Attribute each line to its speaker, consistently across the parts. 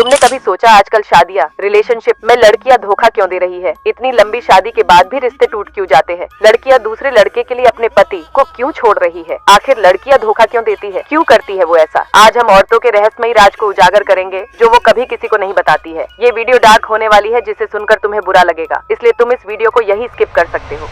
Speaker 1: तुमने कभी सोचा आजकल शादियाँ, रिलेशनशिप में लड़कियाँ धोखा क्यों दे रही है? इतनी लंबी शादी के बाद भी रिश्ते टूट क्यों जाते हैं? लड़कियाँ दूसरे लड़के के लिए अपने पति को क्यों छोड़ रही है? आखिर लड़कियाँ धोखा क्यों देती है? क्यों करती है वो ऐसा? आज हम औरतों के रहस्यमयी राज को उजागर करेंगे जो वो कभी किसी को नहीं बताती है। ये वीडियो डार्क होने वाली है जिसे सुनकर तुम्हें बुरा लगेगा, इसलिए तुम इस वीडियो को यही स्किप कर सकते हो।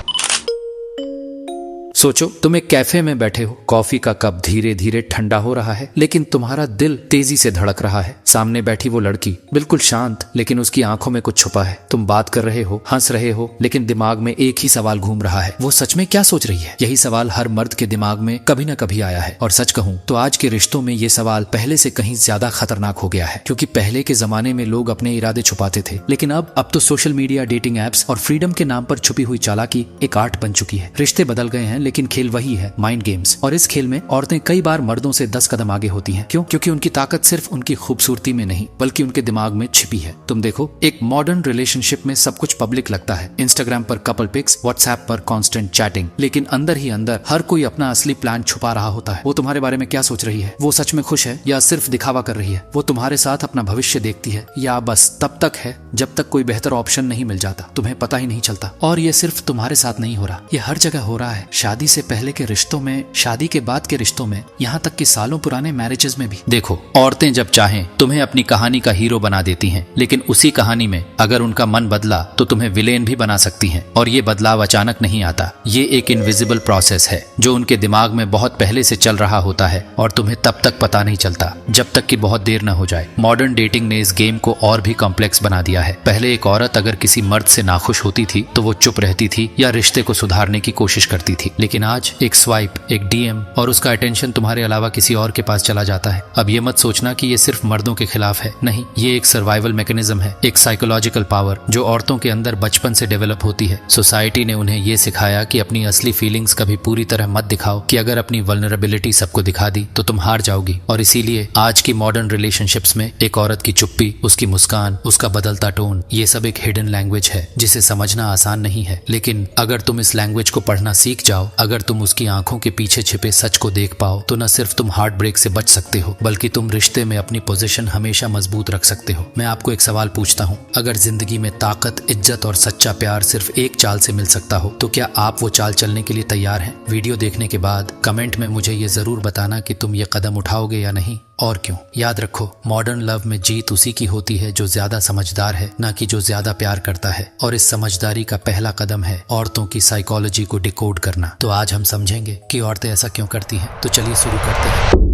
Speaker 2: सोचो तुम एक कैफे में बैठे हो, कॉफी का कप धीरे धीरे ठंडा हो रहा है, लेकिन तुम्हारा दिल तेजी से धड़क रहा है। सामने बैठी वो लड़की बिल्कुल शांत, लेकिन उसकी आंखों में कुछ छुपा है। तुम बात कर रहे हो, हंस रहे हो, लेकिन दिमाग में एक ही सवाल घूम रहा है, वो सच में क्या सोच रही है? यही सवाल हर मर्द के दिमाग में कभी न कभी आया है। और सच कहूं तो आज के रिश्तों में ये सवाल पहले से कहीं ज्यादा खतरनाक हो गया है, क्योंकि पहले के जमाने में लोग अपने इरादे छुपाते थे, लेकिन अब तो सोशल मीडिया, डेटिंग एप्स और फ्रीडम के नाम पर छुपी हुई चालाकी एक आर्ट बन चुकी है। रिश्ते बदल गए हैं, लेकिन खेल वही है, माइंड गेम्स। और इस खेल में औरतें कई बार मर्दों से 10 कदम आगे होती हैं। क्यों? क्योंकि उनकी ताकत सिर्फ उनकी खूबसूरती में नहीं, बल्कि उनके दिमाग में छिपी है। तुम देखो, एक मॉडर्न रिलेशनशिप में सब कुछ पब्लिक लगता है। इंस्टाग्राम पर कपल पिक्स, व्हाट्सएप पर कांस्टेंट चैटिंग, लेकिन अंदर ही अंदर हर कोई अपना असली प्लान छुपा रहा होता है। वो तुम्हारे बारे में क्या सोच रही है? वो सच में खुश है या सिर्फ दिखावा कर रही है? वो तुम्हारे साथ अपना भविष्य देखती है या बस तब तक है जब तक कोई बेहतर ऑप्शन नहीं मिल जाता? तुम्हें पता ही नहीं चलता। और ये सिर्फ तुम्हारे साथ नहीं हो रहा, ये हर जगह हो रहा है। शादी से पहले के रिश्तों में, शादी के बाद के रिश्तों में, यहाँ तक कि सालों पुराने मैरिजेस में भी। देखो, औरतें जब चाहें तुम्हें अपनी कहानी का हीरो बना देती हैं, लेकिन उसी कहानी में अगर उनका मन बदला तो तुम्हें विलेन भी बना सकती हैं। और ये बदलाव अचानक नहीं आता, ये एक इनविजिबल प्रोसेस है जो उनके दिमाग में बहुत पहले से चल रहा होता है और तुम्हें तब तक पता नहीं चलता जब तक कि बहुत देर न हो जाए। मॉडर्न डेटिंग ने इस गेम को और भी कॉम्प्लेक्स बना दिया है। पहले एक औरत अगर किसी मर्द से नाखुश होती थी तो वो चुप रहती थी या रिश्ते को सुधारने की कोशिश करती थी, लेकिन आज एक स्वाइप, एक डीएम और उसका अटेंशन तुम्हारे अलावा किसी और के पास चला जाता है। अब ये मत सोचना कि ये सिर्फ मर्दों के खिलाफ है, नहीं, ये एक सर्वाइवल मैकेनिज्म है, एक साइकोलॉजिकल पावर जो औरतों के अंदर बचपन से डेवलप होती है। सोसाइटी ने उन्हें ये सिखाया कि अपनी असली फीलिंग्स कभी पूरी तरह मत दिखाओ, कि अगर अपनी वल्नरेबिलिटी सबको दिखा दी तो तुम हार जाओगी। और इसीलिए आज की मॉडर्न रिलेशनशिप्स में एक औरत की चुप्पी, उसकी मुस्कान, उसका बदलता टोन, ये सब एक हिडन लैंग्वेज है जिसे समझना आसान नहीं है। लेकिन अगर तुम इस लैंग्वेज को पढ़ना सीख जाओ, अगर तुम उसकी आंखों के पीछे छिपे सच को देख पाओ, तो न सिर्फ तुम हार्ट ब्रेक से बच सकते हो, बल्कि तुम रिश्ते में अपनी पोजीशन हमेशा मजबूत रख सकते हो। मैं आपको एक सवाल पूछता हूँ, अगर जिंदगी में ताकत, इज्जत और सच्चा प्यार सिर्फ एक चाल से मिल सकता हो, तो क्या आप वो चाल चलने के लिए तैयार हैं? वीडियो देखने के बाद कमेंट में मुझे ये जरूर बताना कि तुम ये कदम उठाओगे या नहीं, और क्यों। याद रखो, मॉडर्न लव में जीत उसी की होती है जो ज्यादा समझदार है, ना कि जो ज्यादा प्यार करता है। और इस समझदारी का पहला कदम है औरतों की साइकोलॉजी को डिकोड करना। तो आज हम समझेंगे कि औरतें ऐसा क्यों करती हैं। तो चलिए शुरू करते हैं।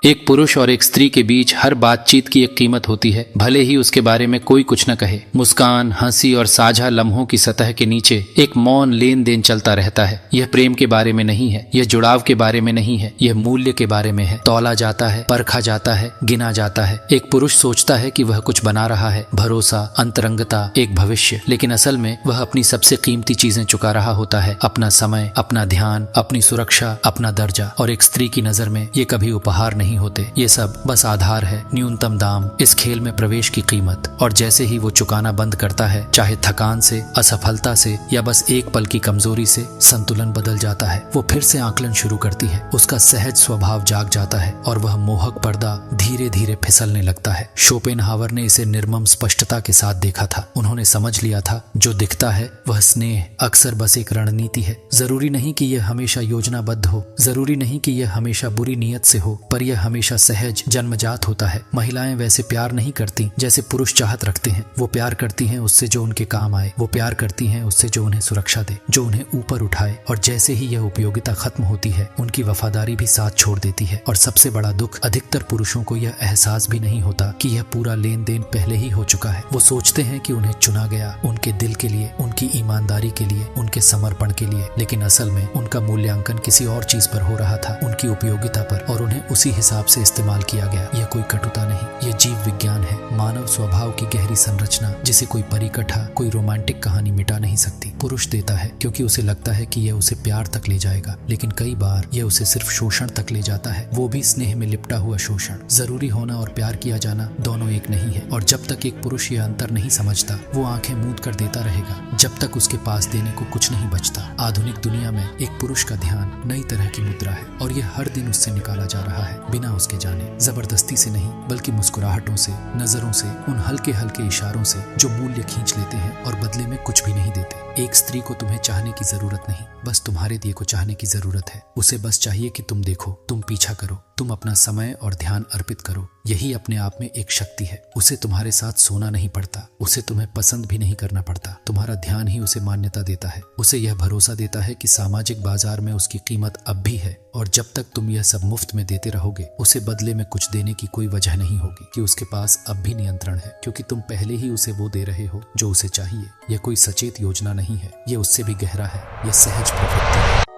Speaker 2: एक पुरुष और एक स्त्री के बीच हर बातचीत की एक कीमत होती है, भले ही उसके बारे में कोई कुछ न कहे। मुस्कान, हंसी और साझा लम्हों की सतह के नीचे एक मौन लेन देन चलता रहता है। यह प्रेम के बारे में नहीं है, यह जुड़ाव के बारे में नहीं है, यह मूल्य के बारे में है। तौला जाता है, परखा जाता है, गिना जाता है। एक पुरुष सोचता है कि वह कुछ बना रहा है, भरोसा, अंतरंगता, एक भविष्य, लेकिन असल में वह अपनी सबसे कीमती चीजें चुका रहा होता है, अपना समय, अपना ध्यान, अपनी सुरक्षा, अपना दर्जा। और एक स्त्री की नजर में ये कभी उपहार नहीं होते, ये सब बस आधार है, न्यूनतम दाम, इस खेल में प्रवेश की कीमत। और जैसे ही वो चुकाना बंद करता है, चाहे थकान से, असफलता से या बस एक पल की कमजोरी से, संतुलन बदल जाता है। वो फिर से आकलन शुरू करती है, उसका सहज स्वभाव जाग जाता है और वह मोहक पर्दा धीरे धीरे फिसलने लगता है। शोपेनहावर ने इसे निर्मम स्पष्टता के साथ देखा था। उन्होंने समझ लिया था, जो दिखता है वह स्नेह अक्सर बस एक रणनीति है। जरूरी नहीं कि यह हमेशा योजनाबद्ध हो, जरूरी नहीं कि यह हमेशा बुरी नीयत से हो, पर यह हमेशा सहज, जन्मजात होता है। महिलाएं वैसे प्यार नहीं करती जैसे पुरुष चाहत रखते हैं। वो प्यार करती हैं उससे जो उनके काम आए, वो प्यार करती हैं उससे जो उन्हें सुरक्षा दे, जो उन्हें ऊपर उठाए। और जैसे ही यह उपयोगिता खत्म होती है, उनकी वफादारी भी साथ छोड़ देती है। और सबसे बड़ा दुख, अधिकतर पुरुषों को यह एहसास भी नहीं होता कि यह पूरा लेन देन पहले ही हो चुका है। वो सोचते हैं कि उन्हें चुना गया उनके दिल के लिए, उनकी ईमानदारी के लिए, उनके समर्पण के लिए, लेकिन असल में उनका मूल्यांकन किसी और चीज पर हो रहा था, उनकी उपयोगिता पर। और उन्हें उसी हिसाब हिसाब से इस्तेमाल किया गया। यह कोई कटुता नहीं, यह जीव विज्ञान है, मानव स्वभाव की गहरी संरचना जिसे कोई परिकथा, कोई रोमांटिक कहानी मिटा नहीं सकती। पुरुष देता है क्योंकि उसे लगता है कि यह उसे प्यार तक ले जाएगा, लेकिन कई बार यह उसे सिर्फ शोषण तक ले जाता है, वो भी स्नेह में लिपटा हुआ शोषण। जरूरी होना और प्यार किया जाना दोनों एक नहीं है, और जब तक एक पुरुष यह अंतर नहीं समझता वो आंखें मूंद कर देता रहेगा जब तक उसके पास देने को कुछ नहीं बचता। आधुनिक दुनिया में एक पुरुष का ध्यान नई तरह की मुद्रा है और यह हर दिन उससे निकाला जा रहा है, बिना उसके जाने। जबरदस्ती से नहीं, बल्कि मुस्कुराहटों से, नजरों से, उन हल्के हल्के इशारों से जो मूल्य खींच लेते हैं और बदले में कुछ भी नहीं देते। एक स्त्री को तुम्हें चाहने की जरूरत नहीं, बस तुम्हारे दिए को चाहने की जरूरत है। उसे बस चाहिए कि तुम देखो, तुम पीछा करो, तुम अपना समय और ध्यान अर्पित करो। यही अपने आप में एक शक्ति है। उसे तुम्हारे साथ सोना नहीं पड़ता, उसे तुम्हें पसंद भी नहीं करना पड़ता। तुम्हारा ध्यान ही उसे मान्यता देता है, उसे यह भरोसा देता है कि सामाजिक बाजार में उसकी कीमत अब भी है, और जब तक तुम यह सब मुफ्त में देते रहोगे उसे बदले में कुछ देने की कोई वजह नहीं होगी कि उसके पास अब भी नियंत्रण है, क्योंकि तुम पहले ही उसे वो दे रहे हो जो उसे चाहिए। यह कोई सचेत योजना नहीं है, यह उससे भी गहरा है, यह सहज प्रवृत्ति है।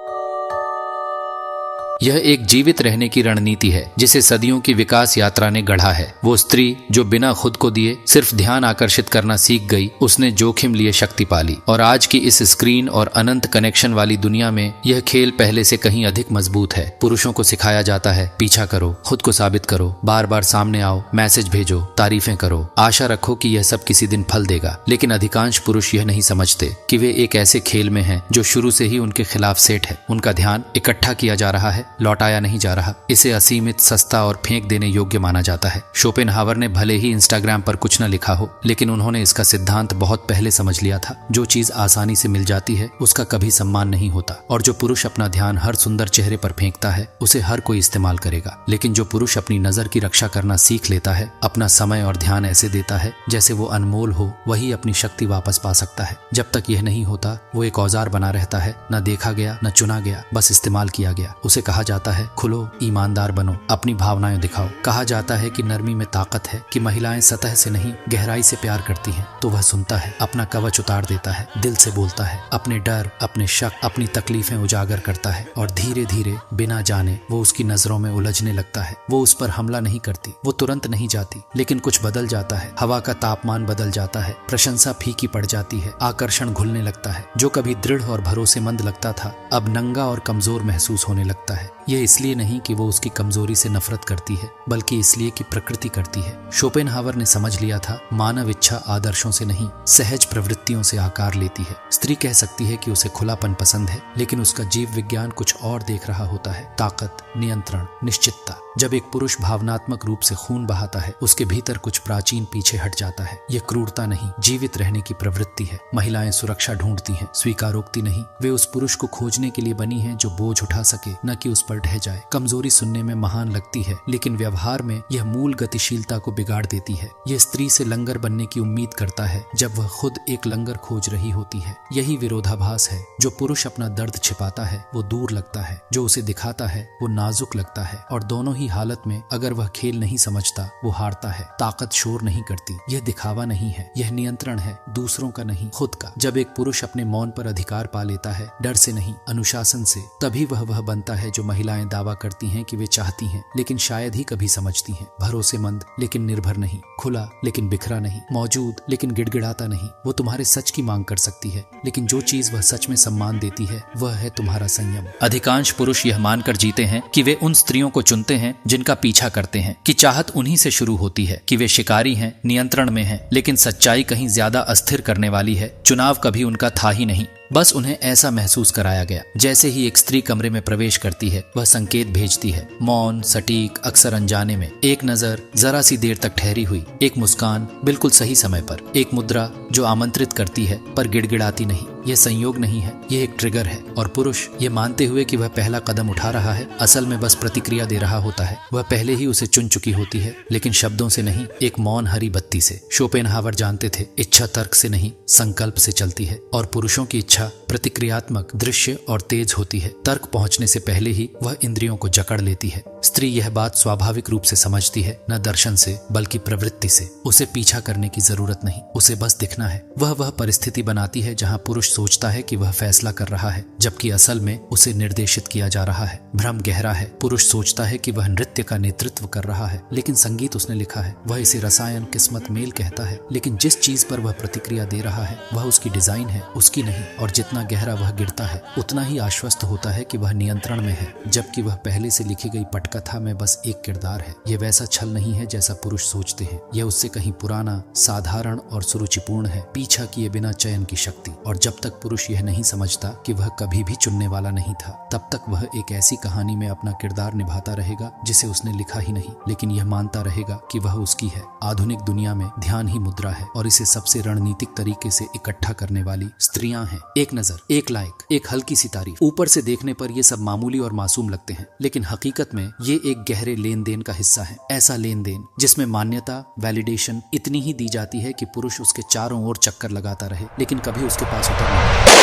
Speaker 3: यह एक जीवित रहने की रणनीति है जिसे सदियों की विकास यात्रा ने गढ़ा है। वो स्त्री जो बिना खुद को दिए सिर्फ ध्यान आकर्षित करना सीख गई, उसने जोखिम लिए शक्ति पाली, और आज की इस स्क्रीन और अनंत कनेक्शन वाली दुनिया में यह खेल पहले से कहीं अधिक मजबूत है। पुरुषों को सिखाया जाता है, पीछा करो, खुद को साबित करो, बार बार सामने आओ, मैसेज भेजो, तारीफें करो, आशा रखो कि यह सब किसी दिन फल देगा। लेकिन अधिकांश पुरुष यह नहीं समझते कि वे एक ऐसे खेल में हैं जो शुरू से ही उनके खिलाफ सेट है। उनका ध्यान इकट्ठा किया जा रहा है, लौटाया नहीं जा रहा। इसे असीमित, सस्ता और फेंक देने योग्य माना जाता है। शोपेनहावर ने भले ही इंस्टाग्राम पर कुछ न लिखा हो, लेकिन उन्होंने इसका सिद्धांत बहुत पहले समझ लिया था। जो चीज आसानी से मिल जाती है उसका कभी सम्मान नहीं होता, और जो पुरुष अपना ध्यान हर सुंदर चेहरे पर फेंकता है उसे हर कोई इस्तेमाल करेगा। लेकिन जो पुरुष अपनी नजर की रक्षा करना सीख लेता है, अपना समय और ध्यान ऐसे देता है जैसे वो अनमोल हो, वही अपनी शक्ति वापस पा सकता है। जब तक यह नहीं होता वो एक औजार बना रहता है, न देखा गया, न चुना गया, बस इस्तेमाल किया गया। उसे कहा जाता है खुलो, ईमानदार बनो, अपनी भावनाएं दिखाओ। कहा जाता है कि नरमी में ताकत है, कि महिलाएं सतह से नहीं गहराई से प्यार करती हैं। तो वह सुनता है, अपना कवच उतार देता है, दिल से बोलता है, अपने डर, अपने शक, अपनी तकलीफें उजागर करता है, और धीरे धीरे बिना जाने वो उसकी नजरों में उलझने लगता है। वो उस पर हमला नहीं करती, वो तुरंत नहीं जाती, लेकिन कुछ बदल जाता है। हवा का तापमान बदल जाता है, प्रशंसा फीकी पड़ जाती है, आकर्षण घुलने लगता है। जो कभी दृढ़ और भरोसेमंद लगता था अब नंगा और कमजोर महसूस होने लगता है। यह इसलिए नहीं कि वो उसकी कमजोरी से नफरत करती है, बल्कि इसलिए कि प्रकृति करती है। शोपेनहावर ने समझ लिया था, मानव इच्छा आदर्शों से नहीं, सहज प्रवृत्तियों से आकार लेती है। स्त्री कह सकती है कि उसे खुलापन पसंद है, लेकिन उसका जीव विज्ञान कुछ और देख रहा होता है, ताकत, नियंत्रण, निश्चितता। जब एक पुरुष भावनात्मक रूप से खून बहाता है, उसके भीतर कुछ प्राचीन पीछे हट जाता है। यह क्रूरता नहीं, जीवित रहने की प्रवृत्ति है। महिलाएं सुरक्षा ढूंढती हैं, स्वीकारोक्ति नहीं। वे उस पुरुष को खोजने के लिए बनी हैं जो बोझ उठा सके, न कि उस पर ढह जाए। कमजोरी सुनने में महान लगती है, लेकिन व्यवहार में यह मूल गतिशीलता को बिगाड़ देती है। यह स्त्री से लंगर बनने की उम्मीद करता है जब वह खुद एक लंगर खोज रही होती है। यही विरोधाभास है। जो पुरुष अपना दर्द छिपाता है वो दूर लगता है, जो उसे दिखाता है वो नाजुक लगता है, और दोनों ही हालत में अगर वह खेल नहीं समझता वो हारता है। ताकत शोर नहीं करती, यह दिखावा नहीं है, यह नियंत्रण है, दूसरों का नहीं, खुद का। जब एक पुरुष अपने मौन पर अधिकार पा लेता है, डर से नहीं, अनुशासन से, तभी वह बनता है जो महिलाएं दावा करती हैं कि वे चाहती हैं, लेकिन शायद ही कभी समझती हैं। भरोसेमंद लेकिन निर्भर नहीं, खुला लेकिन बिखरा नहीं, मौजूद लेकिन गिड़गिड़ाता नहीं। वो तुम्हारे सच की मांग कर सकती है, लेकिन जो चीज वह सच में सम्मान देती है वह है तुम्हारा संयम। अधिकांश पुरुष यह मानकर जीते हैं कि वे उन स्त्रियों को चुनते हैं जिनका पीछा करते हैं, कि चाहत उन्हीं से शुरू होती है, कि वे शिकारी हैं, नियंत्रण में हैं। लेकिन सच्चाई कहीं ज्यादा अस्थिर करने वाली है। चुनाव कभी उनका था ही नहीं, बस उन्हें ऐसा महसूस कराया गया। जैसे ही एक स्त्री कमरे में प्रवेश करती है वह संकेत भेजती है, मौन, सटीक, अक्सर अनजाने में। एक नजर जरा सी देर तक ठहरी हुई, एक मुस्कान बिल्कुल सही समय पर, एक मुद्रा जो आमंत्रित करती है पर गिड़गिड़ाती नहीं। यह संयोग नहीं है, यह एक ट्रिगर है। और पुरुष ये मानते हुए कि वह पहला कदम उठा रहा है, असल में बस प्रतिक्रिया दे रहा होता है। वह पहले ही उसे चुन चुकी होती है, लेकिन शब्दों से नहीं, एक मौन हरी बत्ती से। शोपेनहावर जानते थे, इच्छा तर्क से नहीं, संकल्प से चलती है, और पुरुषों की इच्छा
Speaker 2: प्रतिक्रियात्मक, दृश्य और तेज होती है। तर्क पहुंचने से पहले ही वह इंद्रियों को जकड़ लेती है। स्त्री यह बात स्वाभाविक रूप से समझती है, न दर्शन से बल्कि प्रवृत्ति से। उसे पीछा करने की जरूरत नहीं, उसे बस दिखना है। वह परिस्थिति बनाती है जहां पुरुष सोचता है कि वह फैसला कर रहा है, जबकि असल में उसे निर्देशित किया जा रहा है। भ्रम गहरा है। पुरुष सोचता है कि वह नृत्य का नेतृत्व कर रहा है, लेकिन संगीत उसने लिखा है। वह इसे रसायन, किस्मत, मेल कहता है, लेकिन जिस चीज पर वह प्रतिक्रिया दे रहा है वह उसकी डिजाइन है, उसकी नहीं। और जितना गहरा वह गिरता है उतना ही आश्वस्त होता है कि वह नियंत्रण में है, जबकि वह पहले से लिखी गई पटकथा में बस एक किरदार है। यह वैसा छल नहीं है जैसा पुरुष सोचते हैं। यह उससे कहीं पुराना, साधारण और सुरुचिपूर्ण है। पीछा किए बिना चयन की शक्ति। और जब तक पुरुष यह नहीं समझता कि वह कभी भी चुनने वाला नहीं था, तब तक वह एक ऐसी कहानी में अपना किरदार निभाता रहेगा जिसे उसने लिखा ही नहीं, लेकिन यह मानता रहेगा कि वह उसकी है। आधुनिक दुनिया में ध्यान ही मुद्रा है और इसे सबसे रणनीतिक तरीके से इकट्ठा करने वाली स्त्रियां हैं। एक नजर, एक लाइक, एक हल्की सी तारीफ। ऊपर से देखने पर ये सब मामूली और मासूम लगते हैं, लेकिन हकीकत में ये एक गहरे लेन देन का हिस्सा है। ऐसा लेन देन जिसमें मान्यता, वैलिडेशन इतनी ही दी जाती है कि पुरुष उसके चारों ओर चक्कर लगाता रहे, लेकिन कभी उसके पास उतर नहीं।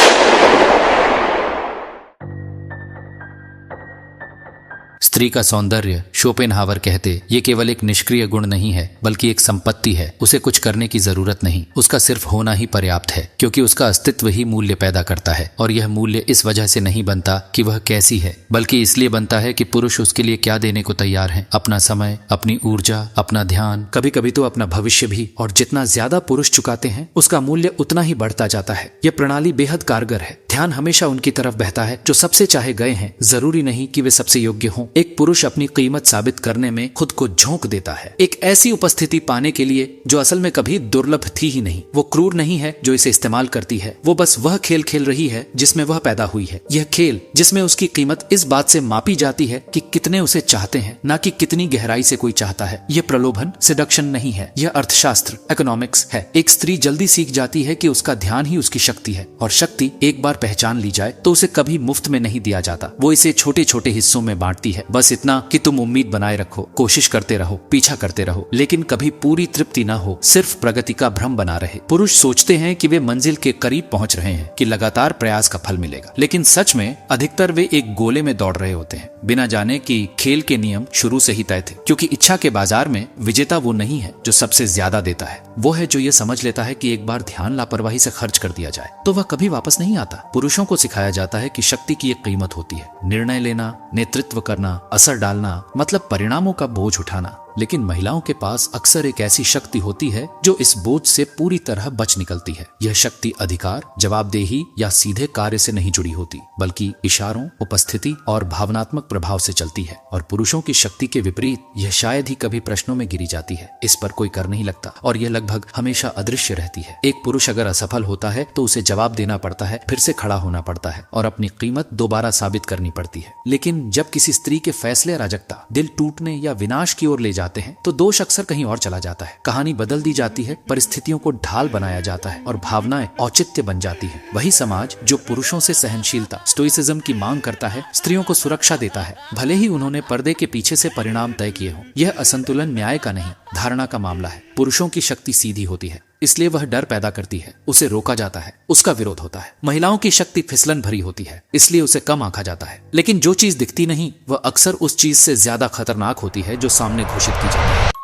Speaker 3: स्त्री का सौंदर्य, शोपेनहावर कहते, ये केवल एक निष्क्रिय गुण नहीं है बल्कि एक संपत्ति है। उसे कुछ करने की जरूरत नहीं, उसका सिर्फ होना ही पर्याप्त है, क्योंकि उसका अस्तित्व ही मूल्य पैदा करता है। और यह मूल्य इस वजह से नहीं बनता कि वह कैसी है, बल्कि इसलिए बनता है कि पुरुष उसके लिए क्या देने को तैयार है। अपना समय, अपनी ऊर्जा, अपना ध्यान, कभी कभी तो अपना भविष्य भी। और जितना ज्यादा पुरुष चुकाते हैं उसका मूल्य उतना ही बढ़ता जाता है। यह प्रणाली बेहद कारगर है। ध्यान हमेशा उनकी तरफ बहता है जो सबसे चाहे गए हैं। जरूरी नहीं कि वे सबसे योग्य हों। एक पुरुष अपनी कीमत साबित करने में खुद को झोंक देता है, एक ऐसी उपस्थिति पाने के लिए जो असल में कभी दुर्लभ थी ही नहीं। वो क्रूर नहीं है जो इसे इस्तेमाल करती है, वो बस वह खेल खेल रही है जिसमें वह पैदा हुई है। यह खेल जिसमें उसकी कीमत इस बात से मापी जाती है कि कितने उसे चाहते हैं, ना कि कितनी गहराई से कोई चाहता है। यह प्रलोभन, सेडक्शन नहीं है, यह अर्थशास्त्र, इकोनॉमिक्स है। एक स्त्री जल्दी सीख जाती है कि उसका ध्यान ही उसकी शक्ति है, और शक्ति एक बार पहचान ली जाए तो उसे कभी मुफ्त में नहीं दिया जाता। वो इसे छोटे छोटे हिस्सों में बांटती है, बस इतना कि तुम उम्मीद बनाए रखो, कोशिश करते रहो, पीछा करते रहो, लेकिन कभी पूरी तृप्ति ना हो, सिर्फ प्रगति का भ्रम बना रहे। पुरुष सोचते हैं कि वे मंजिल के करीब पहुंच रहे हैं, कि लगातार प्रयास का फल मिलेगा, लेकिन सच में अधिकतर वे एक गोले में दौड़ रहे होते हैं, बिना जाने कि खेल के नियम शुरू से ही तय थे। क्योंकि इच्छा के बाजार में विजेता वो नहीं है जो सबसे ज्यादा देता है, वो है जो ये समझ लेता है कि एक बार ध्यान लापरवाही से खर्च कर दिया जाए तो वह कभी वापस नहीं आता। पुरुषों को सिखाया जाता है कि शक्ति की एक कीमत होती है, निर्णय लेना, नेतृत्व करना, असर डालना, मतलब परिणामों का बोझ उठाना। लेकिन महिलाओं के पास अक्सर एक ऐसी शक्ति होती है जो इस बोझ से पूरी तरह बच निकलती है। यह शक्ति अधिकार, जवाबदेही या सीधे कार्य से नहीं जुड़ी होती, बल्कि इशारों, उपस्थिति और भावनात्मक प्रभाव से चलती है। और पुरुषों की शक्ति के विपरीत यह शायद ही कभी प्रश्नों में गिरी जाती है। इस पर कोई कर नहीं लगता और यह लगभग हमेशा अदृश्य रहती है। एक पुरुष अगर असफल होता है तो उसे जवाब देना पड़ता है, फिर से खड़ा होना पड़ता है और अपनी कीमत दोबारा साबित करनी पड़ती है। लेकिन जब किसी स्त्री के फैसले अराजकता, दिल टूटने या विनाश की ओर ले जाते हैं तो दोष अक्सर कहीं और चला जाता है। कहानी बदल दी जाती है, परिस्थितियों को ढाल बनाया जाता है और भावनाएं औचित्य बन जाती है। वही समाज जो पुरुषों से सहनशीलता, स्टोइसिज्म की मांग करता है, स्त्रियों को सुरक्षा देता है, भले ही उन्होंने पर्दे के पीछे से परिणाम तय किए हों। यह असंतुलन न्याय का नहीं, धारणा का मामला है। पुरुषों की शक्ति सीधी होती है, इसलिए वह डर पैदा करती है, उसे रोका जाता है, उसका विरोध होता है। महिलाओं की शक्ति फिसलन भरी होती है, इसलिए उसे कम आंका जाता है। लेकिन जो चीज दिखती नहीं वह अक्सर उस चीज से ज्यादा खतरनाक होती है जो सामने घोषित की जाती है।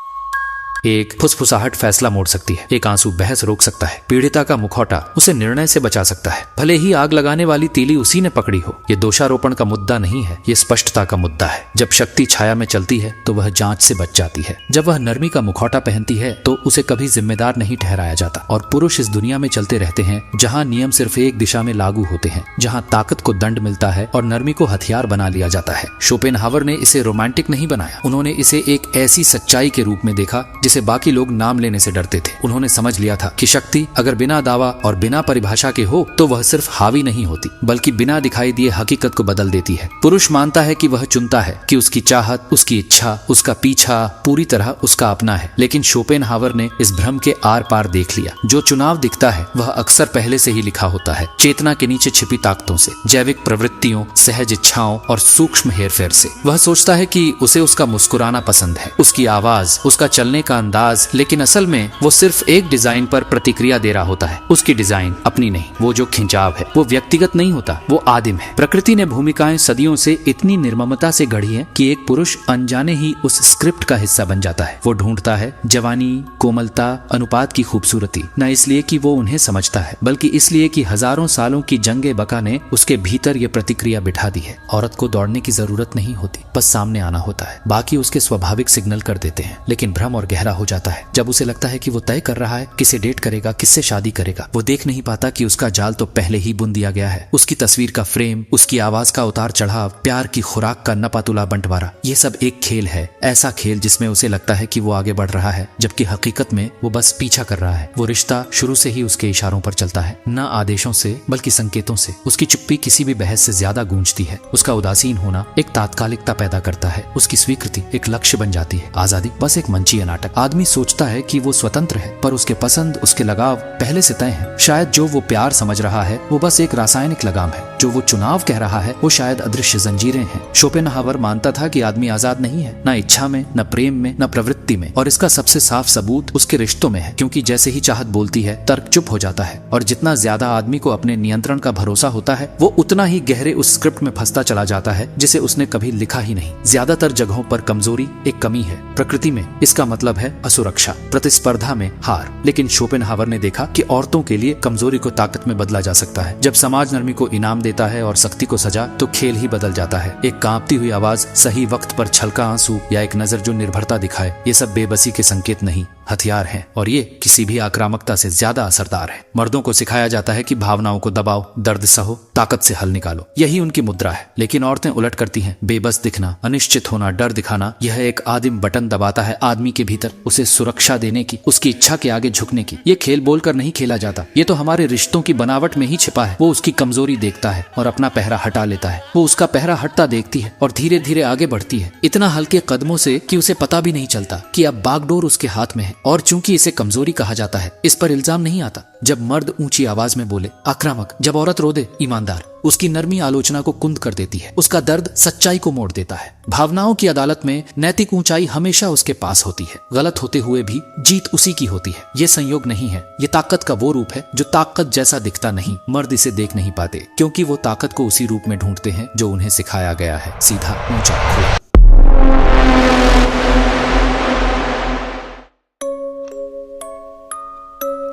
Speaker 3: एक फुसफुसाहट फैसला मोड़ सकती है, एक आंसू बहस रोक सकता है, पीड़िता का मुखौटा उसे निर्णय से बचा सकता है, भले ही आग लगाने वाली तीली उसी ने पकड़ी हो। ये दोषारोपण का मुद्दा नहीं है, ये स्पष्टता का मुद्दा है। जब शक्ति छाया में चलती है तो वह जांच से बच जाती है। जब वह नरमी का मुखौटा पहनती है तो उसे कभी जिम्मेदार नहीं ठहराया जाता। और पुरुष इस दुनिया में चलते रहते हैं जहाँ नियम सिर्फ एक दिशा में लागू होते हैं, जहाँ ताकत को दंड मिलता है और नरमी को हथियार बना लिया जाता है। शोपेनहावर ने इसे रोमांटिक नहीं बनाया, उन्होंने इसे एक ऐसी सच्चाई के रूप में देखा जिसे बाकी लोग नाम लेने से डरते थे। उन्होंने समझ लिया था कि शक्ति अगर बिना दावा और बिना परिभाषा के हो तो वह सिर्फ हावी नहीं होती, बल्कि बिना दिखाई दिए हकीकत को बदल देती है। पुरुष मानता है कि वह चुनता है, कि उसकी चाहत, उसकी इच्छा, उसका पीछा पूरी तरह उसका अपना है। लेकिन शोपेनहावर ने इस भ्रम के आर पार देख लिया। जो चुनाव दिखता है वह अक्सर पहले से ही लिखा होता है, चेतना के नीचे छिपी ताकतों से, जैविक प्रवृत्तियों, सहज इच्छाओं और सूक्ष्म हेरफेर से। वह सोचता है कि उसे उसका मुस्कुराना पसंद है, उसकी आवाज, उसका चलने का
Speaker 2: अंदाज, लेकिन असल में वो सिर्फ एक डिजाइन पर प्रतिक्रिया दे रहा होता है। उसकी डिजाइन अपनी नहीं, वो जो खिंचाव है वो व्यक्तिगत नहीं होता, वो आदिम है। प्रकृति ने भूमिकाएं सदियों से इतनी निर्ममता से गढ़ी है कि एक पुरुष अनजाने ही उस स्क्रिप्ट का हिस्सा बन जाता है। वो ढूंढता है जवानी, कोमलता, अनुपात की खूबसूरती, न इसलिए कि वो उन्हें समझता है, बल्कि इसलिए कि हजारों सालों की जंगे बका ने उसके भीतर ये प्रतिक्रिया बिठा दी है। औरत को दौड़ने की जरूरत नहीं होती, बस सामने आना होता है। बाकी उसके स्वाभाविक सिग्नल कर देते हैं। लेकिन भ्रम और गहरा हो जाता है जब उसे लगता है कि वो तय कर रहा है किसे डेट करेगा, किससे शादी करेगा। वो देख नहीं पाता कि उसका जाल तो पहले ही बुन दिया गया है। उसकी तस्वीर का फ्रेम, उसकी आवाज का उतार चढ़ाव, प्यार की खुराक का नपातुला बंटवारा, ये सब एक खेल है। ऐसा खेल जिसमें उसे लगता है कि वो आगे बढ़ रहा है, जबकि हकीकत में वो बस पीछा कर रहा है। वो रिश्ता शुरू से ही उसके इशारों पर चलता है, न आदेशों से बल्कि संकेतों से। उसकी चुप्पी किसी भी बहस से ज्यादा गूंजती है। उसका उदासीन होना एक तात्कालिकता पैदा करता है। उसकी स्वीकृति एक लक्ष्य बन जाती है। आजादी बस एक मंचीय नाटक। आदमी सोचता है कि वो स्वतंत्र है, पर उसके पसंद, उसके लगाव पहले से तय हैं। शायद जो वो प्यार समझ रहा है वो बस एक रासायनिक लगाम है। जो वो चुनाव कह रहा है वो शायद अदृश्य जंजीरें हैं। शोपेनहावर मानता था कि आदमी आजाद नहीं है, न इच्छा में, न प्रेम में, न प्रवृत्ति में, और इसका सबसे साफ सबूत उसके रिश्तों में है। क्योंकि जैसे ही चाहत बोलती है, तर्क चुप हो जाता है। और जितना ज्यादा आदमी को अपने नियंत्रण का भरोसा होता है, वो उतना ही गहरे उस स्क्रिप्ट में फंसता चला जाता है जिसे उसने कभी लिखा ही नहीं। ज्यादातर जगहों पर कमजोरी एक कमी है। प्रकृति में इसका मतलब है असुरक्षा, प्रतिस्पर्धा में हार। लेकिन शोपेनहावर ने देखा कि औरतों के लिए कमजोरी को ताकत में बदला जा सकता है। जब समाज नरमी को इनाम देता है और सख्ती को सजा, तो खेल ही बदल जाता है। एक कांपती हुई आवाज, सही वक्त पर छलका आंसू, या एक नजर जो निर्भरता दिखाए, ये सब बेबसी के संकेत नहीं, हथियार हैं। और ये किसी भी आक्रामकता से ज्यादा असरदार है। मर्दों को सिखाया जाता है कि भावनाओं को दबाओ, दर्द सहो, ताकत से हल निकालो, यही उनकी मुद्रा है। लेकिन औरतें उलट करती हैं। बेबस दिखना, अनिश्चित होना, डर दिखाना, यह एक आदिम बटन दबाता है आदमी के भीतर, उसे सुरक्षा देने की, उसकी इच्छा के आगे झुकने की। ये खेल बोलकर नहीं खेला जाता, ये तो हमारे रिश्तों की बनावट में ही छिपा है। वो उसकी कमजोरी देखता है और अपना पहरा हटा लेता है। वो उसका पहरा हटता देखती है और धीरे धीरे आगे बढ़ती है, इतना हल्के कदमों से कि उसे पता भी नहीं चलता कि अब बागडोर उसके हाथ में है। और चूंकि इसे कमजोरी कहा जाता है, इस पर इल्जाम नहीं आता। जब मर्द ऊंची आवाज में बोले, आक्रामक। जब औरत रो दे, ईमानदार। उसकी नरमी आलोचना को कुंद कर देती है, उसका दर्द सच्चाई को मोड़ देता है। भावनाओं की अदालत में नैतिक ऊंचाई हमेशा उसके पास होती है। गलत होते हुए भी जीत उसी की होती है। ये संयोग नहीं है, ये ताकत का वो रूप है जो ताकत जैसा दिखता नहीं। मर्द इसे देख नहीं पाते, क्योंकि वो ताकत को उसी रूप में ढूंढते हैं जो उन्हें सिखाया गया है, सीधा, ऊंचा, खुला।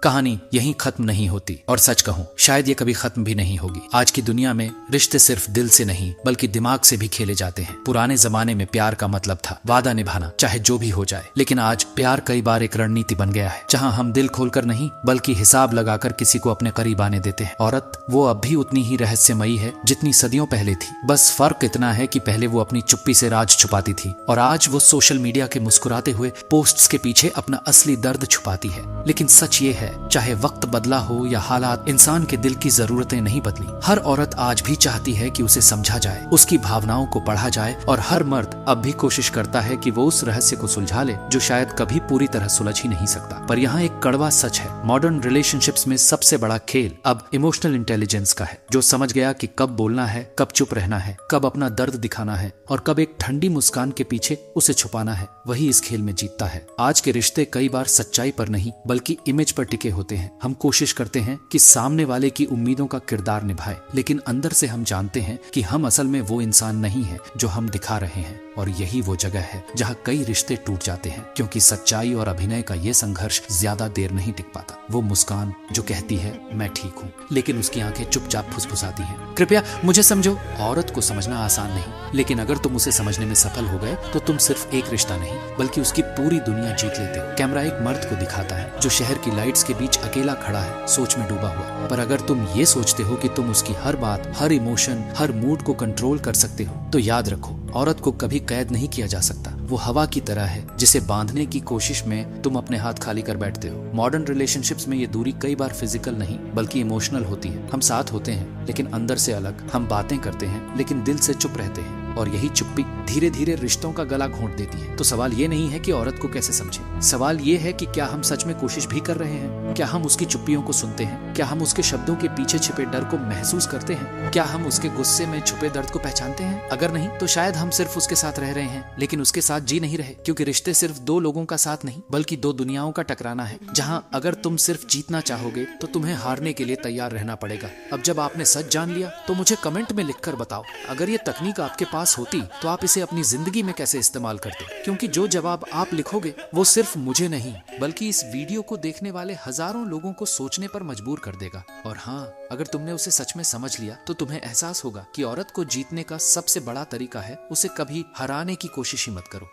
Speaker 2: कहानी यहीं खत्म नहीं होती, और सच कहूं शायद ये कभी खत्म भी नहीं होगी। आज की दुनिया में रिश्ते सिर्फ दिल से नहीं बल्कि दिमाग से भी खेले जाते हैं। पुराने जमाने में प्यार का मतलब था वादा निभाना, चाहे जो भी हो जाए। लेकिन आज प्यार कई बार एक रणनीति बन गया है, जहां हम दिल खोलकर नहीं बल्कि हिसाब लगाकर किसी को अपने करीब आने देते हैं। औरत वो अब भी उतनी ही रहस्यमयी है जितनी सदियों पहले थी। बस फर्क इतना है कि पहले वो अपनी चुप्पी से राज छुपाती थी, और आज वो सोशल मीडिया के मुस्कुराते हुए पोस्ट्स के पीछे अपना असली दर्द छुपाती है। लेकिन सच ये है, चाहे वक्त बदला हो या हालात, इंसान के दिल की जरूरतें नहीं बदली। हर औरत आज भी चाहती है कि उसे समझा जाए, उसकी भावनाओं को पढ़ा जाए, और हर मर्द अब भी कोशिश करता है कि वो उस रहस्य को सुलझा ले जो शायद कभी पूरी तरह सुलझ ही नहीं सकता। पर यहाँ एक कड़वा सच है, मॉडर्न रिलेशनशिप्स में सबसे बड़ा खेल अब इमोशनल इंटेलिजेंस का है। जो समझ गया कि कब बोलना है, कब चुप रहना है, कब अपना दर्द दिखाना है, और कब एक ठंडी मुस्कान के पीछे उसे छुपाना है, वही इस खेल में जीतता है। आज के रिश्ते कई बार सच्चाई पर नहीं बल्कि इमेज पर टिके होते हैं। हम कोशिश करते हैं कि सामने वाले की उम्मीदों का किरदार निभाए, लेकिन अंदर से हम जानते हैं कि हम असल में वो इंसान नहीं है जो हम दिखा रहे हैं। और यही वो जगह है जहाँ कई रिश्ते टूट जाते हैं, क्योंकि सच्चाई और अभिनय का ये संघर्ष ज्यादा देर नहीं टिक पाता। वो मुस्कान जो कहती है मैं ठीक हूँ, लेकिन उसकी आंखें चुपचाप फुसफुसाती हैं, कृपया मुझे समझो। औरत को समझना आसान नहीं, लेकिन अगर तुम उसे समझने में सफल हो गए तो तुम सिर्फ एक रिश्ता नहीं बल्कि उसकी पूरी दुनिया जीत लेते हो। कैमरा एक मर्द को दिखाता है जो शहर की लाइट्स के बीच अकेला खड़ा है, सोच में डूबा हुआ। पर अगर तुम ये सोचते हो कि तुम उसकी हर बात, हर इमोशन, हर मूड को कंट्रोल कर सकते हो, तो याद रखो, औरत को कभी कैद नहीं किया जा सकता। वो हवा की तरह है जिसे बांधने की कोशिश में तुम अपने हाथ खाली कर बैठते हो। मॉडर्न रिलेशनशिप्स में ये दूरी कई बार फिजिकल नहीं बल्कि इमोशनल होती है। हम साथ होते हैं लेकिन अंदर से अलग, हम बातें करते हैं लेकिन दिल से चुप रहते हैं। और यही चुप्पी धीरे धीरे रिश्तों का गला घोंट देती है। तो सवाल ये नहीं है कि औरत को कैसे समझें, सवाल ये है कि क्या हम सच में कोशिश भी कर रहे हैं? क्या हम उसकी चुप्पियों को सुनते हैं? क्या हम उसके शब्दों के पीछे छिपे डर को महसूस करते हैं? क्या हम उसके गुस्से में छुपे दर्द को पहचानते हैं? अगर नहीं तो शायद हम सिर्फ उसके साथ रह रहे हैं, लेकिन उसके साथ जी नहीं रहे, क्योंकि रिश्ते सिर्फ दो लोगों का साथ नहीं बल्कि दो दुनियाओं का टकराना है, जहाँ अगर तुम सिर्फ जीतना चाहोगे तो तुम्हें हारने के लिए तैयार रहना पड़ेगा। अब जब आपने सच जान लिया तो मुझे कमेंट में लिखकर बताओ, अगर ये तकनीक आपके पास होती तो आप इसे अपनी जिंदगी में कैसे इस्तेमाल करते? क्योंकि जो जवाब आप लिखोगे वो सिर्फ मुझे नहीं बल्कि इस वीडियो को देखने वाले हजारों लोगों को सोचने पर मजबूर कर देगा। और हाँ, अगर तुमने उसे सच में समझ लिया तो तुम्हें एहसास होगा कि औरत को जीतने का सबसे बड़ा तरीका है उसे कभी हराने की कोशिश ही मत करो।